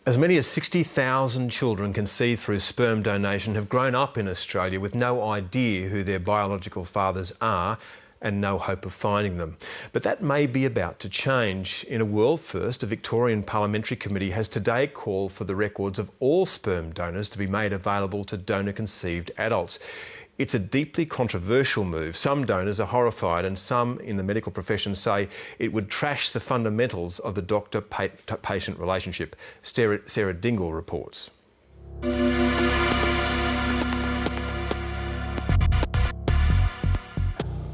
As many as 60,000 children conceived through sperm donation have grown up in Australia with no idea who their biological fathers are and no hope of finding them. But that may be about to change. In a world first, the Victorian Parliamentary Committee has today called for the records of all sperm donors to be made available to donor-conceived adults. It's a deeply controversial move. Some donors are horrified and some in the medical profession say it would trash the fundamentals of the doctor-patient relationship. Sarah Dingle reports.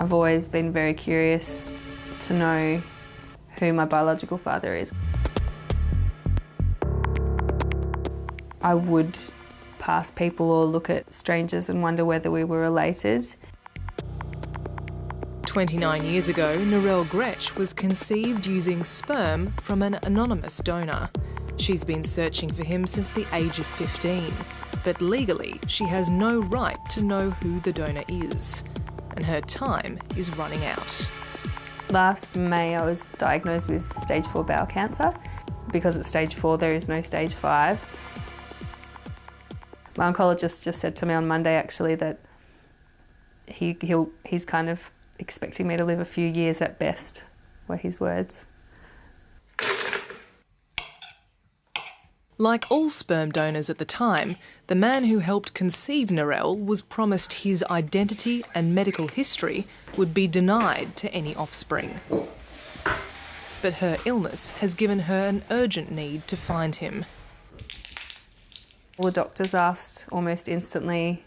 I've always been very curious to know who my biological father is. I would pass people or look at strangers and wonder whether we were related. 29 years ago, Narelle Gretsch was conceived using sperm from an anonymous donor. She's been searching for him since the age of 15, but legally she has no right to know who the donor is, and her time is running out. Last May I was diagnosed with stage 4 bowel cancer. Because it's stage 4 there is no stage 5. My oncologist just said to me on Monday actually that he's kind of expecting me to live a few years at best, were his words. Like all sperm donors at the time, the man who helped conceive Narelle was promised his identity and medical history would be denied to any offspring. But her illness has given her an urgent need to find him. All the doctors asked almost instantly,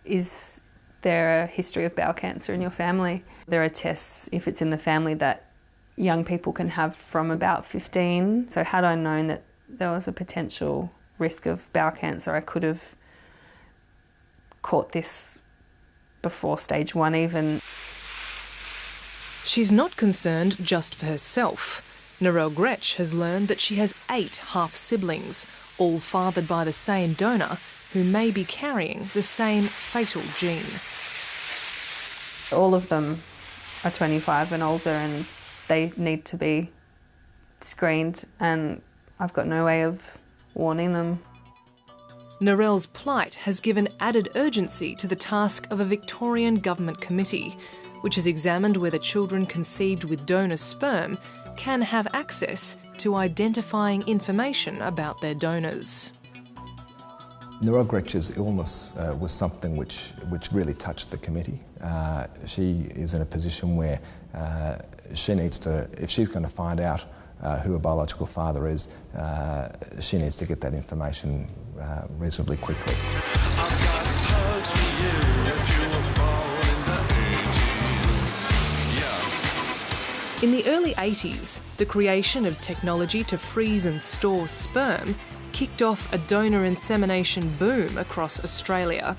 is there a history of bowel cancer in your family? There are tests, if it's in the family, that young people can have from about 15. So had I known that there was a potential risk of bowel cancer, I could have caught this before stage 1 even. She's not concerned just for herself. Narelle Gretsch has learned that she has 8 half-siblings, all fathered by the same donor, who may be carrying the same fatal gene. All of them are 25 and older and they need to be screened, and I've got no way of warning them. Narelle's plight has given added urgency to the task of a Victorian government committee, which has examined whether children conceived with donor sperm can have access to identifying information about their donors. Narelle Gretsch's illness was something which really touched the committee. She is in a position where she needs to, if she's going to find out who her biological father is, she needs to get that information reasonably quickly. I've got hugs for you if you were born in the 80s. Yeah. In the early 80s, the creation of technology to freeze and store sperm kicked off a donor insemination boom across Australia.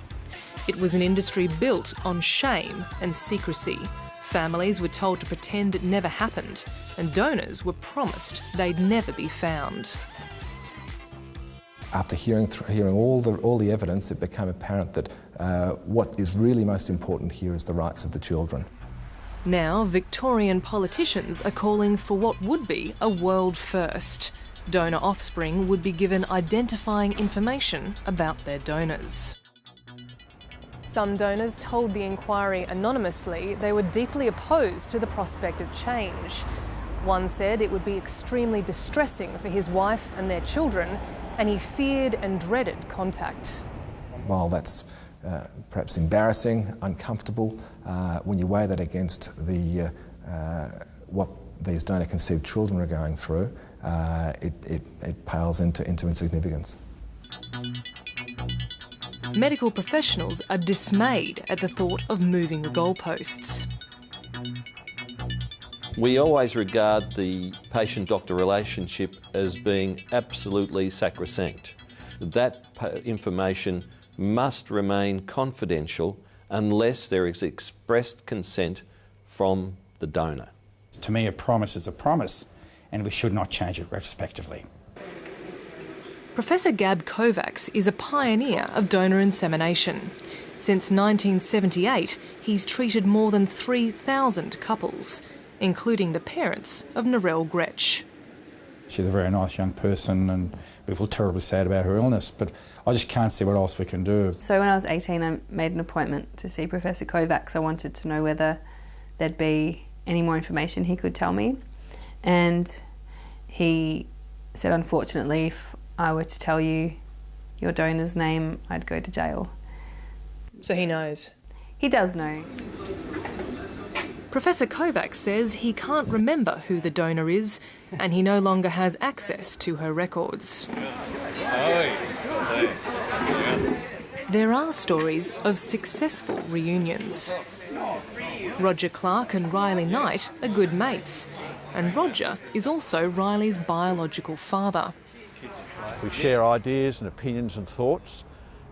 It was an industry built on shame and secrecy. Families were told to pretend it never happened, and donors were promised they'd never be found. After hearing all the evidence, it became apparent that what is really most important here is the rights of the children. Now, Victorian politicians are calling for what would be a world first. Donor offspring would be given identifying information about their donors. Some donors told the inquiry anonymously they were deeply opposed to the prospect of change. One said it would be extremely distressing for his wife and their children, and he feared and dreaded contact. While that's perhaps embarrassing, uncomfortable, when you weigh that against what these donor-conceived children are going through, it pales into insignificance. Medical professionals are dismayed at the thought of moving the goalposts. We always regard the patient-doctor relationship as being absolutely sacrosanct. That information must remain confidential unless there is expressed consent from the donor. To me, a promise is a promise, and we should not change it retrospectively. Professor Gab KOVACS is a pioneer of donor insemination. Since 1978, he's treated more than 3,000 couples, including the parents of Narelle Gretsch. She's a very nice young person and we feel terribly sad about her illness, but I just can't see what else we can do. So when I was 18, I made an appointment to see Professor KOVACS. I wanted to know whether there'd be any more information he could tell me. And he said, unfortunately, if I were to tell you your donor's name, I'd go to jail. So he knows? He does know. Professor KOVACS says he can't remember who the donor is and he no longer has access to her records. There are stories of successful reunions. Roger Clarke and Riley Knight are good mates, and Roger is also Riley's biological father. We share ideas and opinions and thoughts,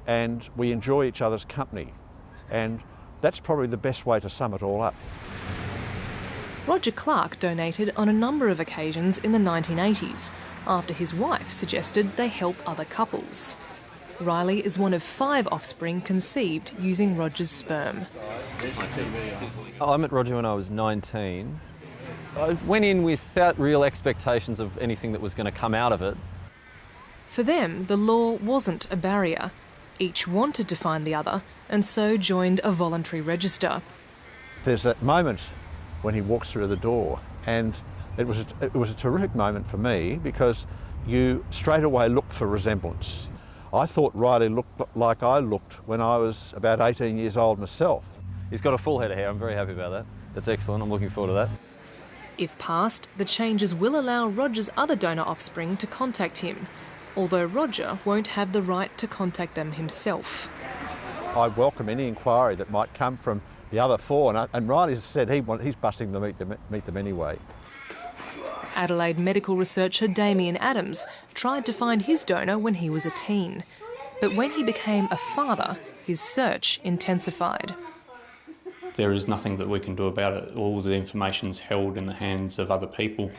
and we enjoy each other's company, and that's probably the best way to sum it all up. Roger Clarke donated on a number of occasions in the 1980s, after his wife suggested they help other couples. Riley is one of 5 offspring conceived using Roger's sperm. I met Roger when I was 19. I went in without real expectations of anything that was going to come out of it. For them, the law wasn't a barrier. Each wanted to find the other, and so joined a voluntary register. There's that moment when he walks through the door, and it was a terrific moment for me because you straight away look for resemblance. I thought Riley looked like I looked when I was about 18 years old myself. He's got a full head of hair, I'm very happy about that. That's excellent, I'm looking forward to that. If passed, the changes will allow Roger's other donor offspring to contact him, although Roger won't have the right to contact them himself. I welcome any inquiry that might come from the other 4, and Riley said he's busting to meet them anyway. Adelaide medical researcher Damien Adams tried to find his donor when he was a teen, but when he became a father, his search intensified. There is nothing that we can do about it. All the information's held in the hands of other people.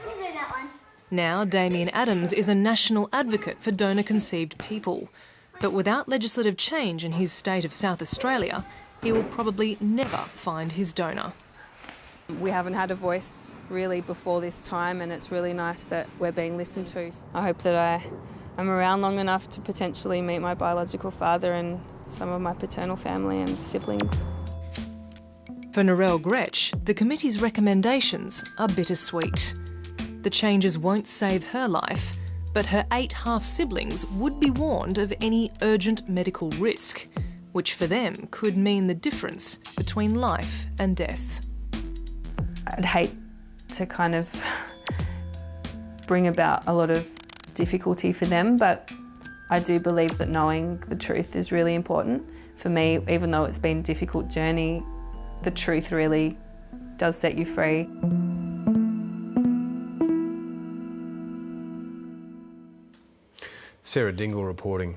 Now Damien Adams is a national advocate for donor-conceived people, but without legislative change in his state of South Australia, he will probably never find his donor. We haven't had a voice really before this time, and it's really nice that we're being listened to. I hope that I'm around long enough to potentially meet my biological father and some of my paternal family and siblings. For Narelle Gretsch, the committee's recommendations are bittersweet. The changes won't save her life, but her 8 half-siblings would be warned of any urgent medical risk, which for them could mean the difference between life and death. I'd hate to kind of bring about a lot of difficulty for them, but I do believe that knowing the truth is really important. For me, even though it's been a difficult journey, the truth really does set you free. Sarah Dingle reporting.